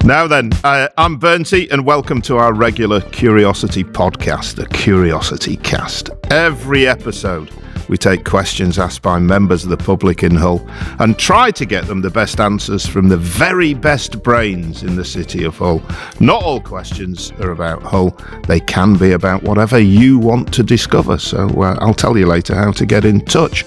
Now then, I'm Burnsy, and welcome to our regular Curiosity podcast, the CuriosityCast. Every episode, we take questions asked by members of the public in Hull and try to get them the best answers from the very best brains in the city of Hull. Not all questions are about Hull. They can be about whatever you want to discover. So I'll tell you later how to get in touch.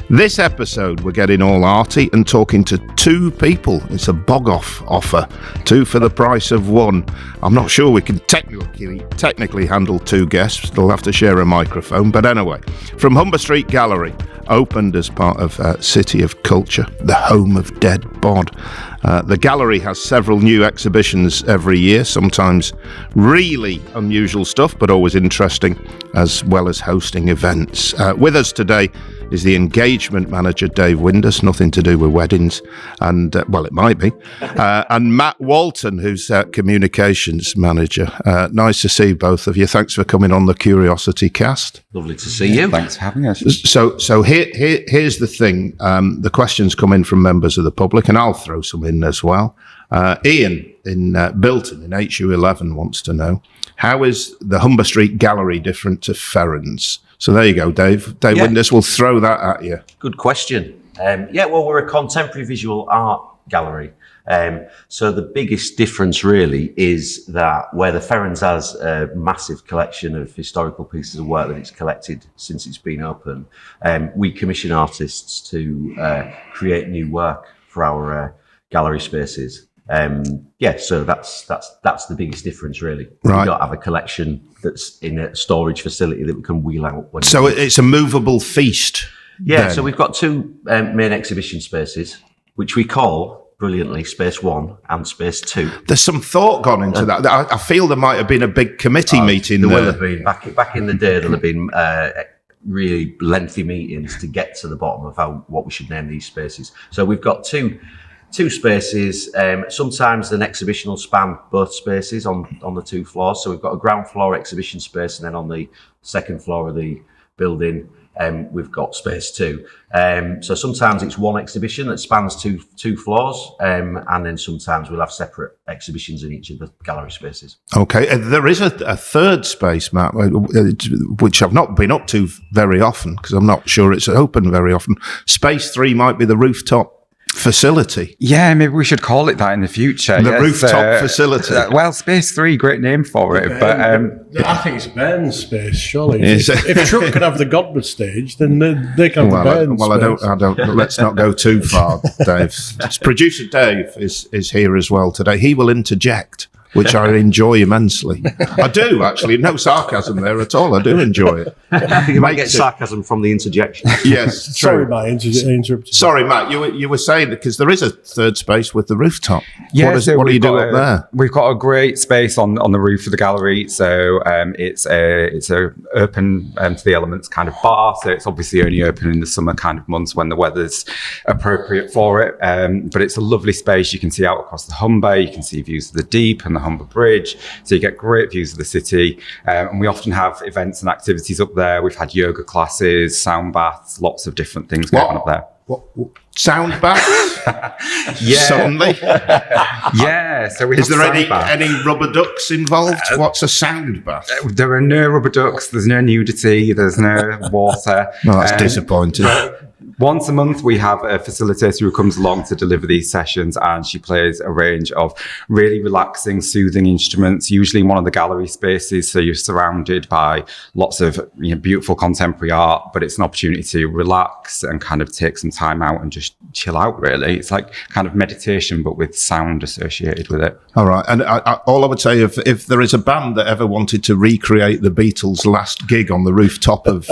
This episode, we're getting all arty and talking to two people. It's a bog-off offer, two for the price of one. I'm not sure we can technically handle two guests. They'll have to share a microphone. But anyway, from Humber Street Gallery, opened as part of City of Culture, the home of Dead Bod. The gallery has several new exhibitions every year, sometimes really unusual stuff, but always interesting, as well as hosting events. With us today is the engagement manager, Dave Windass, nothing to do with weddings, and, well, it might be, and Matt Walton, who's communications manager. Nice to see both of you. Thanks for coming on the Curiosity Cast. Lovely to see you. Thanks for having us. So here's the thing. The questions come in from members of the public, and I'll throw some in as well. Ian in Bilton in HU11 wants to know, how is the Humber Street Gallery different to Ferrens? So there you go, Dave. Dave Windass will throw that at you. Good question. Well, we're a contemporary visual art gallery. So the biggest difference really is that where the Ferrens has a massive collection of historical pieces of work that it's collected since it's been open, we commission artists to create new work for our gallery spaces. So that's the biggest difference really. Right. We don't have a collection that's in a storage facility that we can wheel out. So it's a movable feast. Yeah, so we've got two main exhibition spaces, which we call brilliantly Space 1 and Space 2. There's some thought gone into that. I feel there might have been a big committee meeting there. There will have been. Back in the day, there'll have been really lengthy meetings to get to the bottom of what we should name these spaces. So we've got two spaces. Sometimes an exhibition will span both spaces on the two floors. So we've got a ground floor exhibition space, and then on the second floor of the building, we've got Space 2. So sometimes it's one exhibition that spans two floors, and then sometimes we'll have separate exhibitions in each of the gallery spaces. Okay, there is a third space, Matt, which I've not been up to very often because I'm not sure it's open very often. Space 3 might be the rooftop facility. Yeah, maybe we should call it that in the future. The rooftop facility. Well, Space 3, great name for it. But I think it's Bairn's space, surely. If Truck can have the Godward stage, then they can have the Bairn space. I don't. Let's not go too far, Dave. Producer Dave is here as well today. He will interject, which I enjoy immensely. I do, actually. No sarcasm there at all. I do enjoy it. You might get sarcasm from the interjection. Yes, true. Sorry, Matt, interrupted. Sorry, Matt, you were saying that because there is a third space with the rooftop. Yeah, what do you do up there? We've got a great space on the roof of the gallery. So it's a open to the elements kind of bar. So it's obviously only open in the summer kind of months when the weather's appropriate for it. But it's a lovely space. You can see out across the Humber. You can see views of the Deep and the Humber Bridge, so you get great views of the city, and we often have events and activities up there. We've had yoga classes, sound baths, lots of different things going on up there. What sound baths? Yeah. Suddenly? Yeah. So is there any rubber ducks involved? What's a sound bath? There are no rubber ducks. There's no nudity. There's no water. Well, that's disappointing. Once a month, we have a facilitator who comes along to deliver these sessions, and she plays a range of really relaxing, soothing instruments, usually in one of the gallery spaces. So you're surrounded by lots of beautiful contemporary art, but it's an opportunity to relax and kind of take some time out and just chill out, really. It's like kind of meditation, but with sound associated with it. All right. And all I would say, if there is a band that ever wanted to recreate the Beatles' last gig on the rooftop of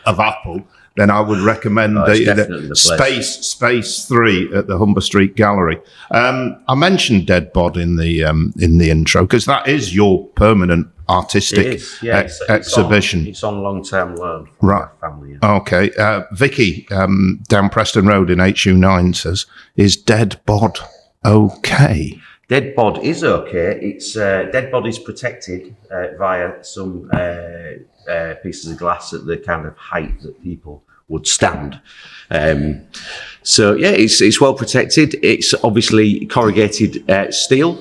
Apple, then I would recommend the Space 3 at the Humber Street Gallery. I mentioned Dead Bod in the intro because that is your permanent artistic exhibition. It's on long-term loan. Right. Family. Okay. Vicky down Preston Road in HU9 says, "Is Dead Bod okay?" Dead Bod is okay. It's Dead Bod is protected via some pieces of glass at the kind of height that people would stand. So yeah, it's well protected. It's obviously corrugated steel,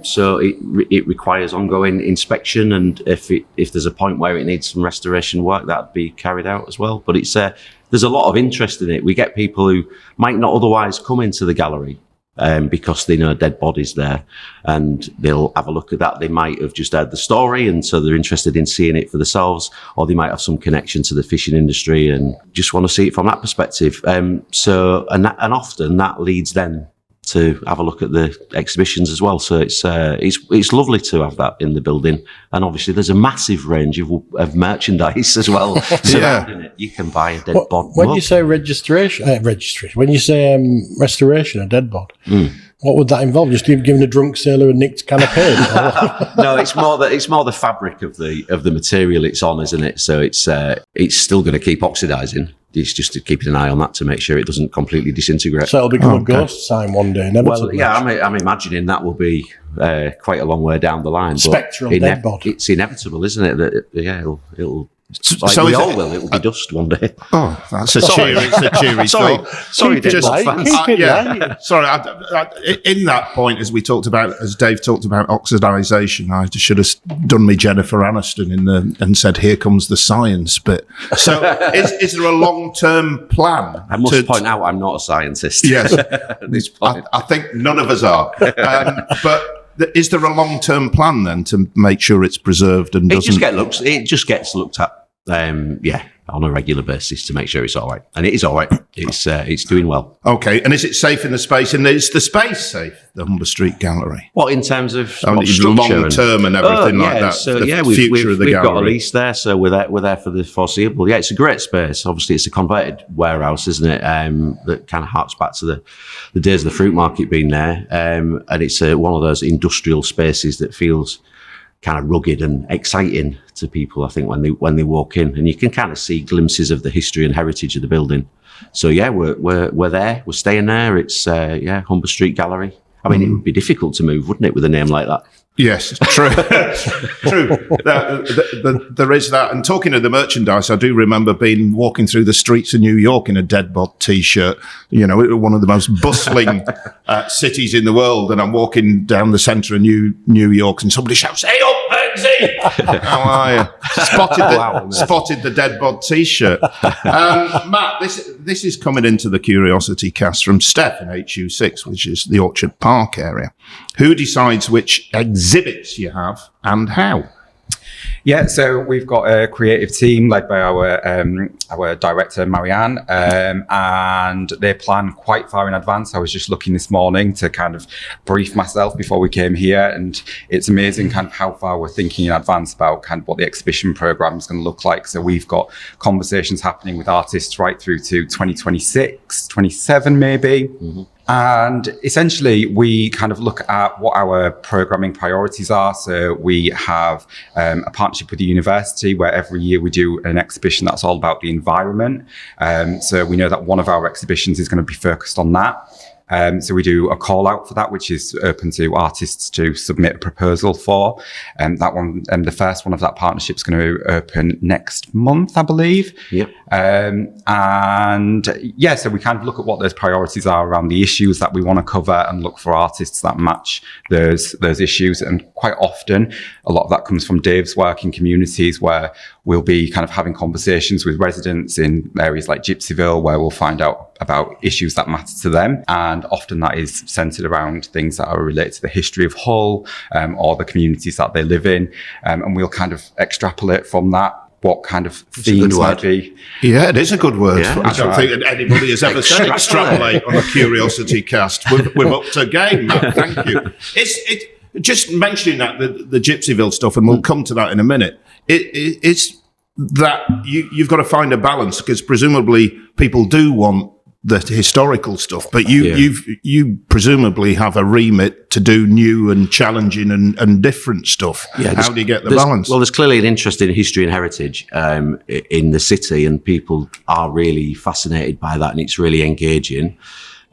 so it requires ongoing inspection, and if there's a point where it needs some restoration work, that'd be carried out as well. But it's there's a lot of interest in it. We get people who might not otherwise come into the gallery because they know dead bodies there, and they'll have a look at that. They might have just heard the story, and so they're interested in seeing it for themselves, or they might have some connection to the fishing industry and just want to see it from that perspective. So often that leads them to have a look at the exhibitions as well. So it's lovely to have that in the building, and obviously there's a massive range of merchandise as well surrounding it. You can buy a dead bod. When you say registration, when you say restoration, a dead bod, what would that involve? Just giving a drunk sailor a nicked can of paint? No, it's more the fabric of the material it's on, isn't it? So it's still going to keep oxidizing. It's just keeping an eye on that to make sure it doesn't completely disintegrate. So it'll become a ghost sign one day. Well, yeah, I'm imagining that will be quite a long way down the line. Spectral dead bod. It's inevitable, isn't it? That it'll. Like so we all will. It will be dust one day. Oh, that's a cheery thought. Sorry, Dave. Sorry. In that point, as Dave talked about oxidization, I should have done me Jennifer Aniston and said, "Here comes the science." But so, is there a long-term plan? I must point out, I'm not a scientist. Yes, at this point, I think none of us are. But. Is there a long-term plan then to make sure it's preserved and doesn't? It just gets looked at. On a regular basis to make sure it's all right, and it is all right. It's doing well. Okay, and is it safe in the space? And is the space safe? The Humber Street Gallery. What in terms of long term and everything like that? So we've got a lease there, so we're there for the foreseeable. Yeah, it's a great space. Obviously, it's a converted warehouse, isn't it? That kind of harks back to the days of the fruit market being there, and it's one of those industrial spaces that feels kind of rugged and exciting to people, I think, when they walk in, and you can kind of see glimpses of the history and heritage of the building. So yeah, we're there, we're staying there. It's Humber Street Gallery. I mean, it would be difficult to move, wouldn't it, with a name like that? Yes, true. True. There is that. And talking of the merchandise, I do remember walking through the streets of New York in a dead bod T-shirt. You know, one of the most bustling cities in the world. And I'm walking down the centre of New York, and somebody shouts, "Hey up, Burnsy!" How are you? Spotted the dead bod T-shirt. Matt, this is coming into the Curiosity Cast from Steph in HU6, which is the Orchard Park area. Who decides which exhibits you have and how? Yeah, so we've got a creative team led by our director, Marianne, and they plan quite far in advance. I was just looking this morning to kind of brief myself before we came here, and it's amazing kind of how far we're thinking in advance about kind of what the exhibition program is going to look like. So we've got conversations happening with artists right through to 2026, 27 maybe. Mm-hmm. And essentially, we kind of look at what our programming priorities are. So we have a partnership with the university where every year we do an exhibition that's all about the environment. So we know that one of our exhibitions is going to be focused on that. So we do a call out for that, which is open to artists to submit a proposal for. That one, the first one of that partnership is going to open next month, I believe. Yep. And yeah, so we kind of look at what those priorities are around the issues that we want to cover and look for artists that match those issues. And quite often, a lot of that comes from Dave's work in communities where we'll be kind of having conversations with residents in areas like Gypsyville, where we'll find out about issues that matter to them. And often that is centered around things that are related to the history of Hull or the communities that they live in. And we'll kind of extrapolate from that what kind of themes might be. Yeah, it is a good word. Yeah, I don't think anybody has ever said extrapolate on a Curiosity Cast. We're up to game, Matt. Thank you. It's just mentioning that, the Gypsyville stuff, and we'll come to that in a minute. It's that you've got to find a balance, because presumably people do want the historical stuff, but you presumably have a remit to do new and challenging and different stuff. Yeah, how do you get the balance? Well, there's clearly an interest in history and heritage in the city, and people are really fascinated by that, and it's really engaging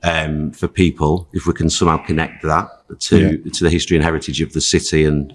for people if we can somehow connect that to the history and heritage of the city and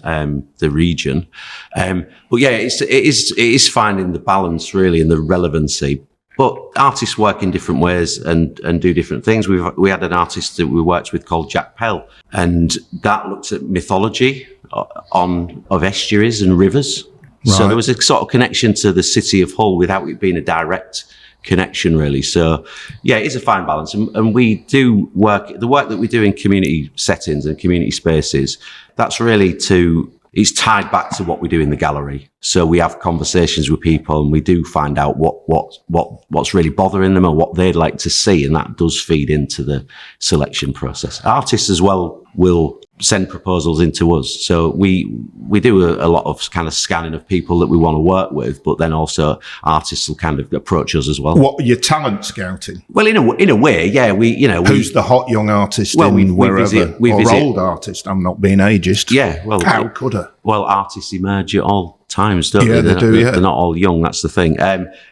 the region. But yeah, it is finding the balance really and the relevancy. But artists work in different ways and do different things. We had an artist that we worked with called Jack Pell, and that looked at mythology of estuaries and rivers. Right. So there was a sort of connection to the city of Hull without it being a direct connection, really. So yeah, it is a fine balance, and we do the work that we do in community settings and community spaces. That's really it's tied back to what we do in the gallery. So we have conversations with people, and we do find out what's really bothering them and what they'd like to see, and that does feed into the selection process. Artists as well will send proposals into us. So we do a lot of kind of scanning of people that we want to work with, but then also artists will kind of approach us as well. What, your talent scouting? Well, in a way, yeah. Who's the hot young artist old artist? I'm not being ageist. Yeah, well, how could I? Well, artists emerge at all times, don't they? Yeah, they do, yeah. They're not all young, that's the thing.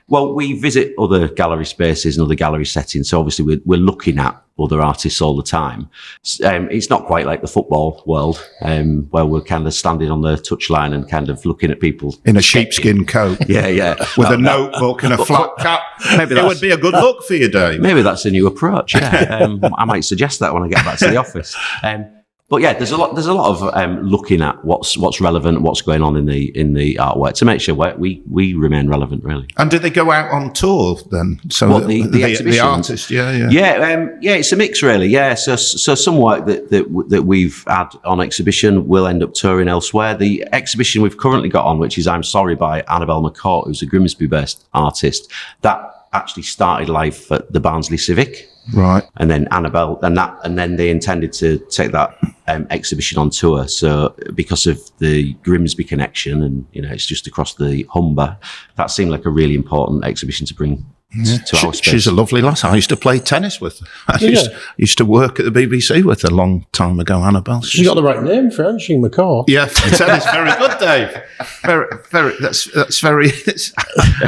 Well, we visit other gallery spaces and other gallery settings, so obviously we're looking at other artists all the time. It's not quite like the football world, where we're kind of standing on the touchline and kind of looking at people. In a sheepskin coat. Yeah. With a notebook and a flat cap. Maybe it would be a good look for you, Dave. Maybe that's a new approach, yeah. I might suggest that when I get back to the office. But yeah, there's a lot of looking at what's relevant, what's going on in the artwork to make sure we remain relevant, really. And do they go out on tour then? So the artist, yeah. Yeah, it's a mix, really. Yeah, so some work that we've had on exhibition will end up touring elsewhere. The exhibition we've currently got on, which is I'm Sorry by Annabelle McCourt, who's a Grimsby-based artist, that actually started life at the Barnsley Civic. Right. And then Annabelle, and then they intended to take that exhibition on tour. So because of the Grimsby connection, and it's just across the Humber, that seemed like a really important exhibition to bring to our space. She's a lovely lass. I used to play tennis with her. I used to work at the BBC with her a long time ago, Annabelle. She's got the right name for it, hasn't she, McCaw? Yeah, tennis, very good, Dave. Very. That's very.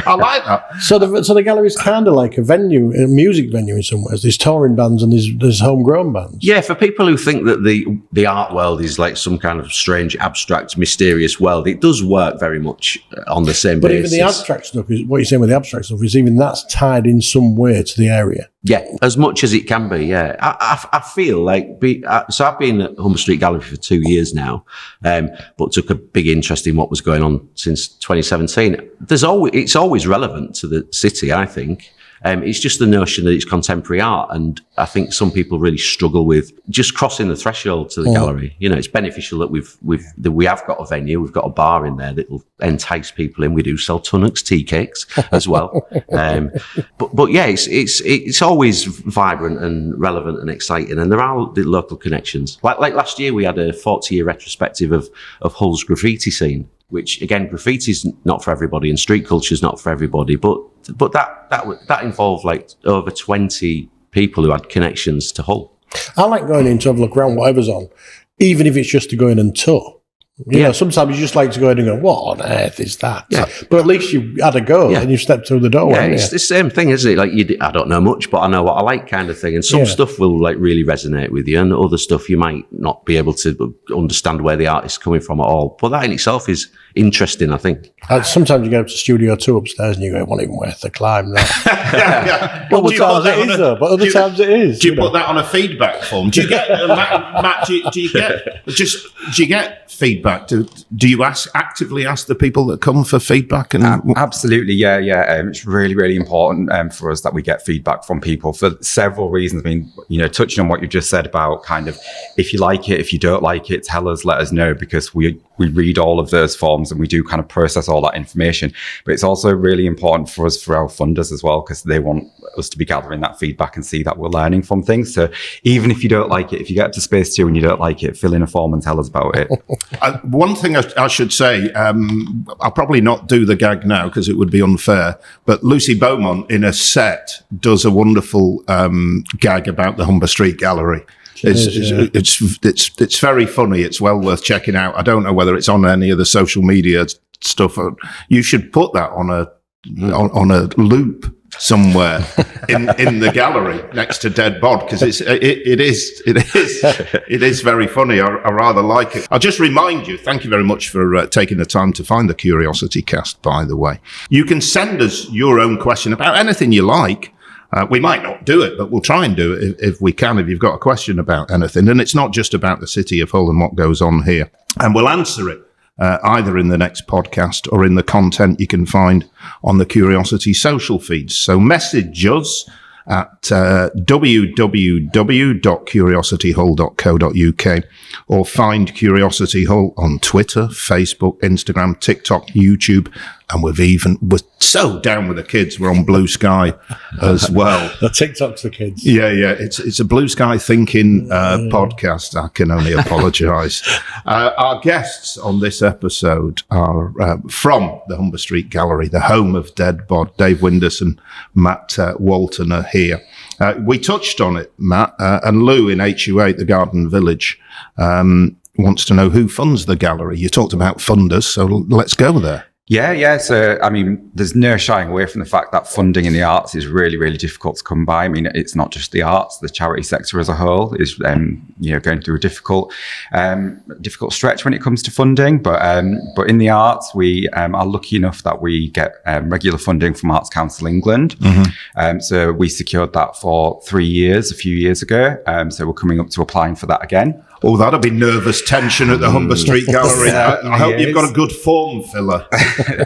I like that. So the gallery is kind of like a venue, a music venue in some ways. There's touring bands and there's homegrown bands. Yeah, for people who think that the art world is like some kind of strange, abstract, mysterious world, it does work very much on the same basis. But even the abstract stuff is what you're saying with the abstract stuff is even that's tied in some way to the area. Yeah, as much as it can be, yeah. I feel like, so I've been at Humber Street Gallery for 2 years now, but took a big interest in what was going on since 2017. It's always relevant to the city, I think. It's just the notion that it's contemporary art, and I think some people really struggle with just crossing the threshold to the gallery. It's beneficial that we have got a venue, we've got a bar in there that will entice people in. We do sell tunnocks, tea cakes as well. But yeah, it's always vibrant and relevant and exciting, and there are the local connections. Like last year, we had a 40-year retrospective of Hull's graffiti scene, which again, graffiti's not for everybody and street culture's not for everybody, but that involved like over 20 people who had connections to Hull. I like going in to have a look around whatever's on, even if it's just to go in and tour. Sometimes you just like to go in and go, what on earth is that? Yeah. But at least you had a go and you stepped through the door. Yeah, it's the same thing, isn't it? Like, I don't know much, but I know what I like kind of thing. And some stuff will like really resonate with you, and other stuff you might not be able to understand where the artist's coming from at all. But that in itself is interesting, I think. Sometimes you go up to Studio 2 upstairs and you go, it wasn't even worth the climb. Yeah. Other times it is, though. But other times it is. Do you put that on a feedback form? Do you get, Matt, do you get feedback? Do you actively ask the people that come for feedback? And absolutely, yeah. It's really, really important for us that we get feedback from people for several reasons. I mean, touching on what you just said about kind of if you like it, if you don't like it, tell us, let us know, because we read all of those forms and we do kind of process all that information. But it's also really important for us, for our funders as well, because they want us to be gathering that feedback and see that we're learning from things. So even if you don't like it, if you get up to Space 2 and you don't like it, fill in a form and tell us about it. One thing I should say, I'll probably not do the gag now because it would be unfair, but Lucy Beaumont in a set does a wonderful gag about the Humber Street Gallery. It's very funny. It's well worth checking out. I don't know whether it's on any of the social media stuff. You should put that on a loop. somewhere in the gallery next to Dead Bod, because it is very funny. I rather like it. I'll just remind you, thank you very much for taking the time to find the Curiosity Cast, by the way. You can send us your own question about anything you like. We might not do it, but we'll try and do it if we can, if you've got a question about anything. And it's not just about the city of Hull and what goes on here. And we'll answer it either in the next podcast or in the content you can find on the Curiosity social feeds. So message us at www.curiosityhull.co.uk or find Curiosity Hull on Twitter, Facebook, Instagram, TikTok, YouTube, and we're so down with the kids. We're on Blue Sky as well. The TikTok's the kids. Yeah. It's a Blue Sky thinking podcast. I can only apologise. Our guests on this episode are from the Humber Street Gallery, the home of Dead Bod. Dave Windass and Matt Walton are here. We touched on it, Matt, and Lou in HU8, the Garden Village, wants to know who funds the gallery. You talked about funders, so let's go there. Yeah. So, I mean, there's no shying away from the fact that funding in the arts is really, really difficult to come by. I mean, it's not just the arts; the charity sector as a whole is, going through a difficult stretch when it comes to funding. But in the arts, we are lucky enough that we get regular funding from Arts Council England. Mm-hmm. So we secured that for 3 years a few years ago. So we're coming up to applying for that again. Oh, that'll be nervous tension at the Humber Street Gallery. I hope you've got a good form filler.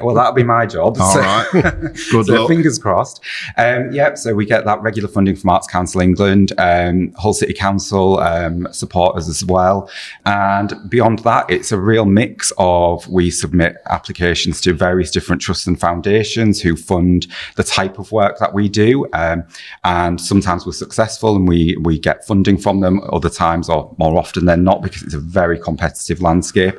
Well, that'll be my job. All right. Good luck. Fingers crossed. So we get that regular funding from Arts Council England, Hull City Council support us as well. And beyond that, it's a real mix of, we submit applications to various different trusts and foundations who fund the type of work that we do. And sometimes we're successful and we get funding from them. Other times, or more often than not, because it's a very competitive landscape,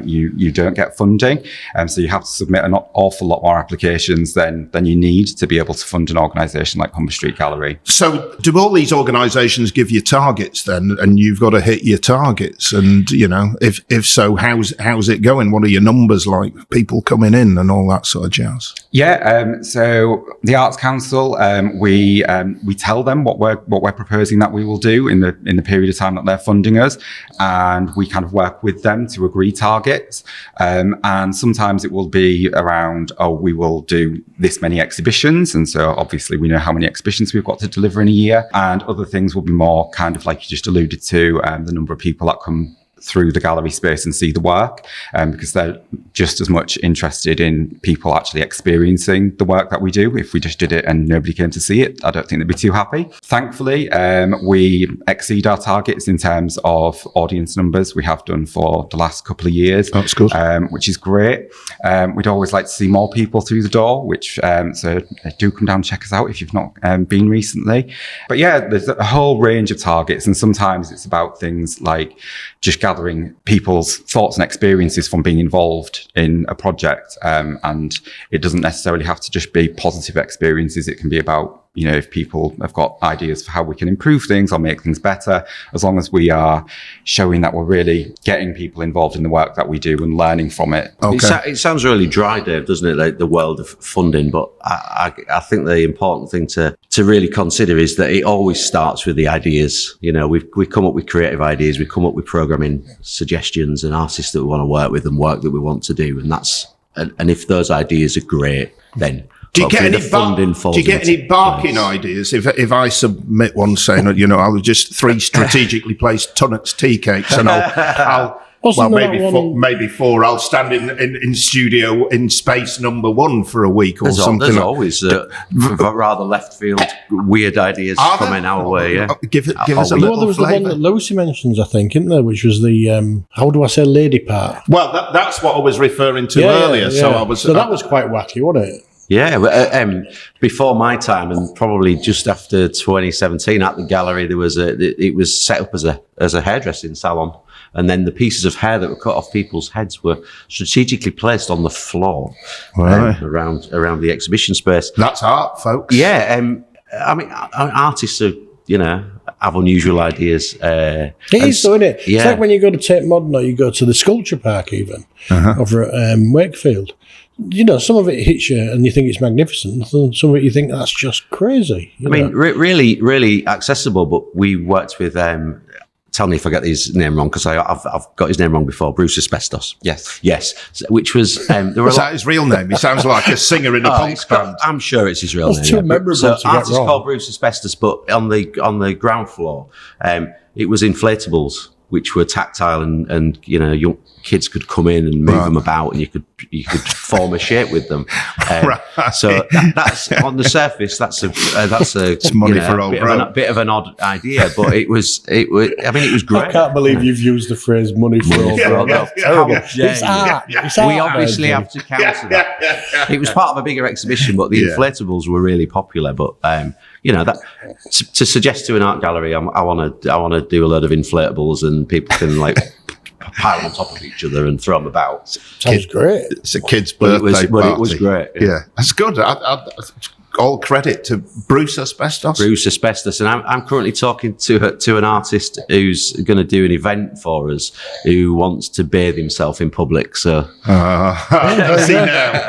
you don't get funding, so you have to submit an awful lot more applications than you need to be able to fund an organisation like Humber Street Gallery. So do all these organisations give you targets then, and you've got to hit your targets? And if so, how's it going? What are your numbers like? People coming in and all that sort of jazz? So the Arts Council, we tell them what we're proposing that we will do in the period of time that they're funding us. And we kind of work with them to agree targets. And sometimes it will be around, we will do this many exhibitions. And so obviously we know how many exhibitions we've got to deliver in a year. And other things will be more kind of like you just alluded to, the number of people that come through the gallery space and see the work, because they're just as much interested in people actually experiencing the work that we do. If we just did it and nobody came to see it, I don't think they'd be too happy. Thankfully, we exceed our targets in terms of audience numbers. We have done for the last couple of years. That's good. Which is great. We'd always like to see more people through the door, which so do come down and check us out if you've not been recently. But yeah, there's a whole range of targets, and sometimes it's about things like just gathering people's thoughts and experiences from being involved in a project. And it doesn't necessarily have to just be positive experiences. It can be about, if people have got ideas for how we can improve things or make things better, as long as we are showing that we're really getting people involved in the work that we do and learning from it. Okay. It sounds really dry, Dave, doesn't it? Like the world of funding. But I think the important thing to really consider is that it always starts with the ideas. We come up with creative ideas. We come up with programming suggestions and artists that we want to work with and work that we want to do. And if those ideas are great, then do you get any barking ideas? If I submit one saying, I'll just 3 strategically placed Tunnocks tea cakes, and I'll maybe 4. I'll stand in studio in space number 1 for a week or something. There's always rather left field weird ideas coming our way. Yeah, give us a little. There was flavour. the one that Lucy mentions, I think, isn't there? Which was the how do I say lady part? Well, that's what I was referring to earlier. Yeah. So that was quite wacky, wasn't it? Yeah, before my time, and probably just after 2017 at the gallery, it was set up as a hairdressing salon, and then the pieces of hair that were cut off people's heads were strategically placed on the floor around the exhibition space. That's art, folks. Yeah, I mean, artists are have unusual ideas. It is, though, isn't it? Yeah. It's like when you go to Tate Modern or you go to the Sculpture Park, even over at Wakefield. some of it hits you and you think it's magnificent. Some of it you think that's just crazy. I mean, really, really accessible. But we worked with. Tell me if I get his name wrong, because I've got his name wrong before. Bruce Asbestos. Yes. Which was there were. Is that his real name? He sounds like a singer in a punk band. I'm sure it's his real name. Too memorable So to get artist wrong. called Bruce Asbestos, but on the ground floor, it was inflatables, which were tactile, and young kids could come in and move them about, and you could form a shape with them. So that's on the surface. That's It's money for old bro. bit of an odd idea, but it was. I mean, it was great. I can't believe you've used the phrase "money for all." Terrible. It's art. It's art. We obviously have to counter that. It was part of a bigger exhibition, but the inflatables were really popular. But that to suggest to an art gallery, I want to do a load of inflatables and people can pile on top of each other and throw them about. Sounds great. It's a kid's birthday party. It was great. Yeah, that's good. All credit to Bruce Asbestos. Bruce Asbestos, and I'm currently talking to an artist who's going to do an event for us, who wants to bathe himself in public. So, see now,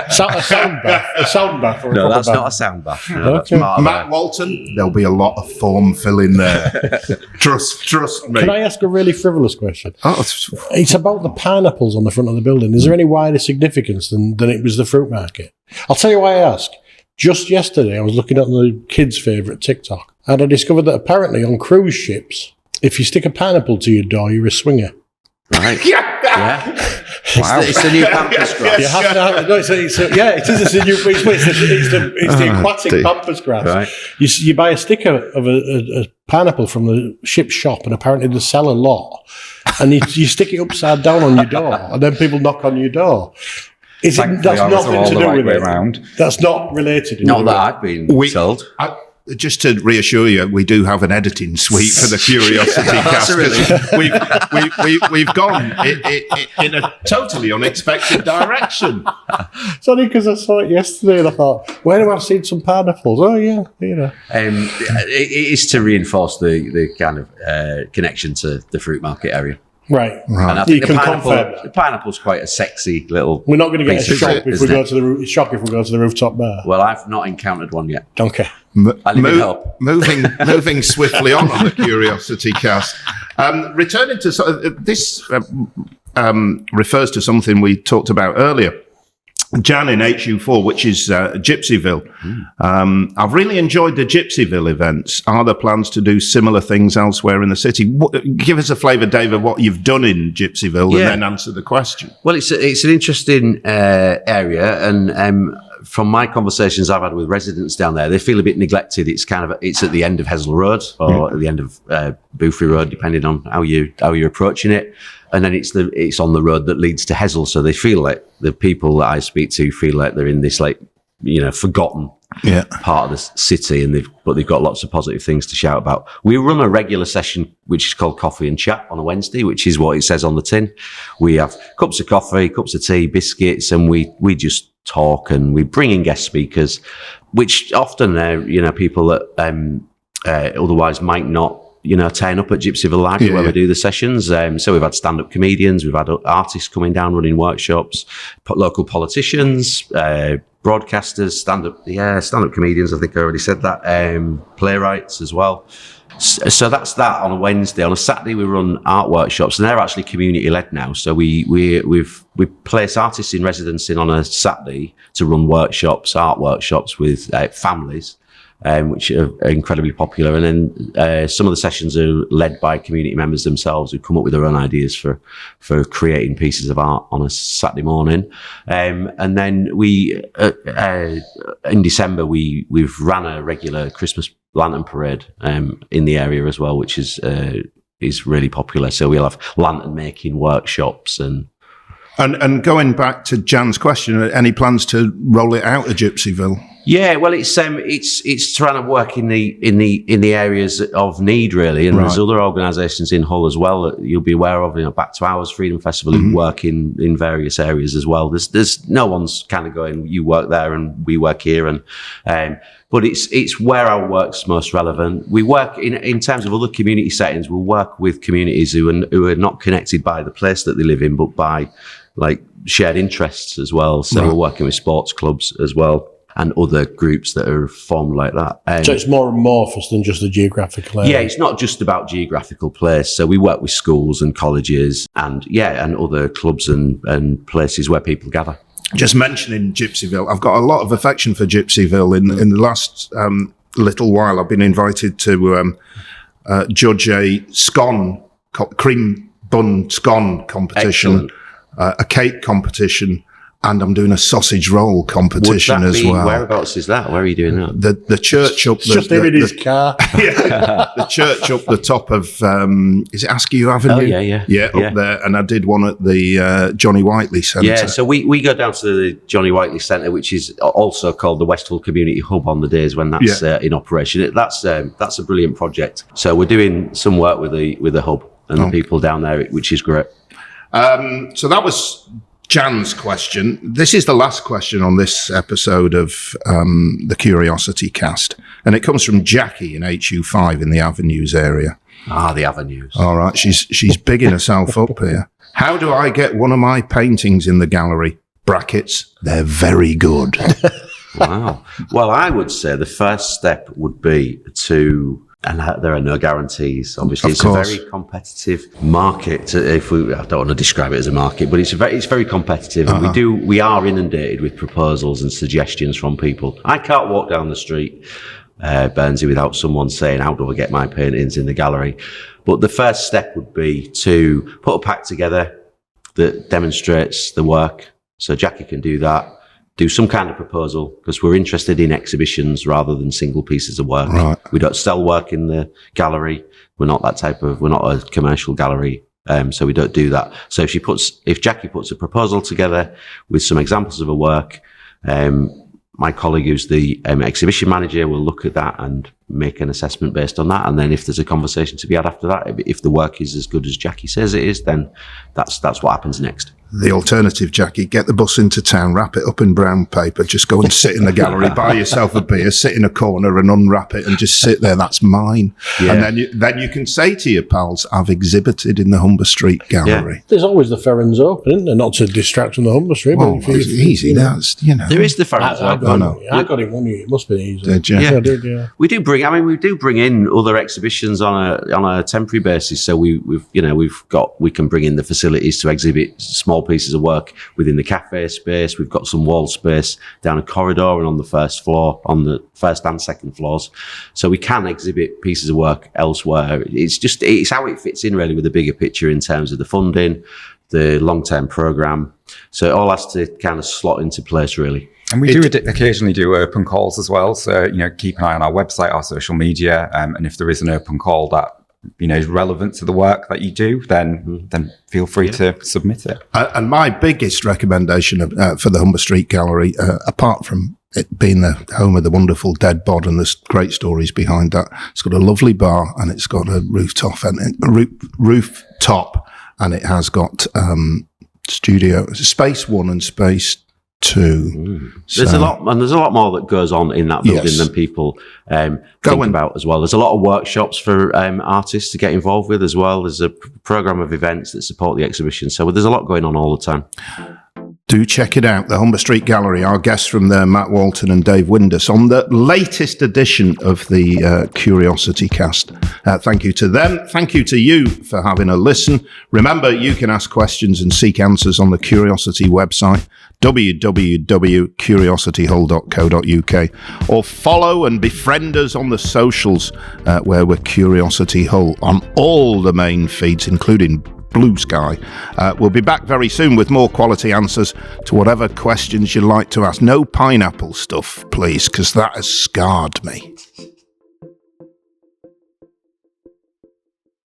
A sound bath. Or no, a that's bath. not a sound bath. No, that's Okay. part of Matt Walton. There'll be a lot of form filling there. Trust me. Can I ask a really frivolous question? Oh, It's about the pineapples on the front of the building. Is there any wider significance than it was the fruit market? I'll tell you why I ask. Just yesterday, I was looking at the kids' favourite TikTok, and I discovered that apparently on cruise ships, if you stick a pineapple to your door, you're a swinger. Right. Yeah. Wow. It's the new pampas grass. You have to have it. No, it is. It's the aquatic pampas grass. Right. You buy a sticker of a pineapple from the ship's shop, and apparently they sell a lot, and you stick it upside down on your door, and then people knock on your door. That's nothing to do with it. Around. That's not related. Not that I've been told. Just to reassure you, we do have an editing suite for the Curiosity Cast. We've gone in a totally unexpected direction. It's only because I saw it yesterday and I thought, where have I seen some pineapples? Oh, yeah, It is to reinforce the kind of connection to the fruit market area. Right. And I think You can the pineapple's quite a sexy little. We're not going to get a piece shock of it, if we isn't go it? to the rooftop bar. Well, I've not encountered one yet. Okay. I live in Hope. Moving swiftly on the Curiosity Cast. Returning to this refers to something we talked about earlier. Jan in HU4, which is Gypsyville. I've really enjoyed the Gypsyville events. Are there plans to do similar things elsewhere in the city? Give us a flavour, David, what you've done in Gypsyville, and then answer the question. Well, it's an interesting area, and from my conversations I've had with residents down there, they feel a bit neglected. It's at the end of Hesel Road or at the end of Boothry Road, depending on how you're approaching it. And then it's on the road that leads to Hesel, so they feel like the people that I speak to feel like they're in this forgotten part of the city, but they've got lots of positive things to shout about. We run a regular session which is called Coffee and Chat on a Wednesday, which is what it says on the tin. We have cups of coffee, cups of tea, biscuits, and we just talk, and we bring in guest speakers, which often people that otherwise might not turn up at Gypsyville Library where we do the sessions. So we've had stand-up comedians, we've had artists coming down running workshops, local politicians, broadcasters, stand-up comedians, I think I already said that, playwrights as well. So that's that on a Wednesday. On a Saturday, we run art workshops, and they're actually community-led now. So we place artists in residence in on a Saturday to run art workshops with families. Which are incredibly popular. And then some of the sessions are led by community members themselves who come up with their own ideas for creating pieces of art on a Saturday morning. And then we, in December, we've ran a regular Christmas lantern parade in the area as well, which is really popular. So we'll have lantern making workshops and going back to Jan's question, any plans to roll it out of Gypsyville? Yeah, well, it's trying to work in the areas of need, really, and there's other organisations in Hull as well that you'll be aware of. Back to Ours Freedom Festival, who work in various areas as well. There's no one's kind of going, you work there and we work here, and but it's where our work's most relevant. We work in terms of other community settings. We'll work with communities who are not connected by the place that they live in, but by like shared interests as well. So we're working with sports clubs as well and other groups that are formed like that. So it's more amorphous than just a geographical area. Yeah, it's not just about geographical place. So we work with schools and colleges and other clubs and places where people gather. Just mentioning Gypsyville, I've got a lot of affection for Gypsyville. In the last little while, I've been invited to judge a scone, cream bun scone competition, a cake competition, and I'm doing a sausage roll competition as well. Whereabouts is that? Where are you doing that? The church up just in his car. The church up the top of is it Askew Avenue? Oh yeah, up there. And I did one at the Johnny Whiteley Centre. Yeah, so we go down to the Johnny Whiteley Centre, which is also called the Westfield Community Hub on the days when that's in operation. That's a brilliant project. So we're doing some work with the hub and the people down there, which is great. So that was Jan's question. This is the last question on this episode of the Curiosity Cast, and it comes from Jackie in HU5 in the Avenues area. The Avenues. All right, she's bigging herself up here. How do I get one of my paintings in the gallery? Brackets, they're very good. Wow. Well, I would say the first step would be to, and there are no guarantees. Obviously, it's a very competitive market. I don't want to describe it as a market, but it's very competitive. And we are inundated with proposals and suggestions from people. I can't walk down the street, Burnsy, without someone saying, "How do I get my paintings in the gallery?" But the first step would be to put a pack together that demonstrates the work. So Jackie can do that. Do some kind of proposal, because we're interested in exhibitions rather than single pieces of work. Right. We don't sell work in the gallery. We're not a commercial gallery. So we don't do that. So if Jackie puts a proposal together with some examples of her work, my colleague who's the exhibition manager will look at that and make an assessment based on that. And then if there's a conversation to be had after that, if the work is as good as Jackie says it is, then that's what happens next. The alternative, Jackie, get the bus into town, wrap it up in brown paper, just go and sit in the gallery, buy yourself a beer, sit in a corner and unwrap it and just sit there. That's mine. Yeah. And then you can say to your pals, I've exhibited in the Humber Street Gallery. Yeah. There's always the Ferrens Open, isn't there? Not to distract from the Humber Street. Well, it's easy. That's, There is the Ferrens Open. I got it one year. It must be easy. Did you? Yeah, I did, yeah. We do bring in other exhibitions on a temporary basis. So we can bring in the facilities to exhibit small pieces of work within the cafe space. We've got some wall space down a corridor and on the first floor, on the first and second floors. So we can exhibit pieces of work elsewhere. It's how it fits in really with the bigger picture in terms of the funding, the long-term program. So it all has to kind of slot into place really. And we do occasionally do open calls as well. So, keep an eye on our website, our social media. And if there is an open call that, is relevant to the work that you do, then feel free to submit it. And my biggest recommendation for the Humber Street Gallery, apart from it being the home of the wonderful Dead Bod, and there's great stories behind that, it's got a lovely bar and it's got a rooftop, and it has got Space 1 and Space 2. There's a lot more that goes on in that building than people think about as well. There's a lot of workshops for artists to get involved with as well. There's a program of events that support the exhibition. So there's a lot going on all the time. Do check it out, the Humber Street Gallery. Our guests from there, Matt Walton and Dave Windass, on the latest edition of the Curiosity Cast. Thank you to them. Thank you to you for having a listen. Remember, you can ask questions and seek answers on the Curiosity website, www.curiosityhull.co.uk, or follow and befriend us on the socials where we're Curiosity Hull on all the main feeds, including Blue Sky. We'll be back very soon with more quality answers to whatever questions you'd like to ask. No pineapple stuff, please, because that has scarred me.